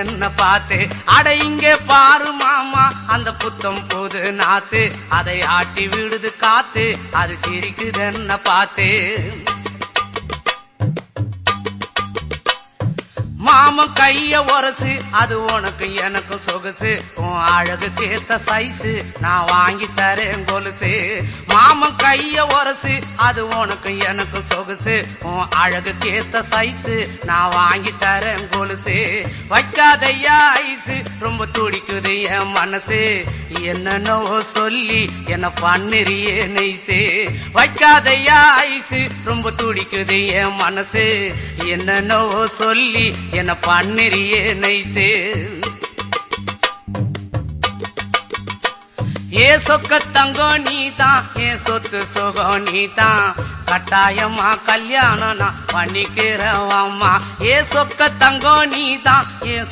என்ன பார்த்து. அட இங்கே பாரு மாமா அந்த புத்தம் புது நாத்து, அதை ஆட்டி விடுது காத்து, அது சிரிக்குது என்ன பார்த்து. மாமன் கைய உரசு, அது உனக்கு எனக்கு சொகுசு, உன் அழகுக்கு ஏத்த சைஸு நான் வாங்கி தரேன் கொலுசு. மாமன் கைய உரசு, அது உனக்கு எனக்கு சொகுசு, உன் அழகுக்கு ஏத்த சைஸு நான் வாங்கி தரேன் கொலுசு. வைக்காதையா ஐசு, ரொம்ப துடிக்குது என் மனசு, என்னன்னோ சொல்லி என்ன பண்ணுறியே நெய்சு. வைக்காதையா ஐசு, ரொம்ப துடிக்குது என் மனசு, என்னன்னோ சொல்லி என்ன பண்ணுறியே நைசு. ஏ சொக்க தங்கம் நீதான், என் சொத்து சுகம் நீதான், கட்டாயமா கல்யாணம் நான் பண்ணிக்கிறேன் அம்மா. ஏ சொக்க தங்கம் நீதான், என்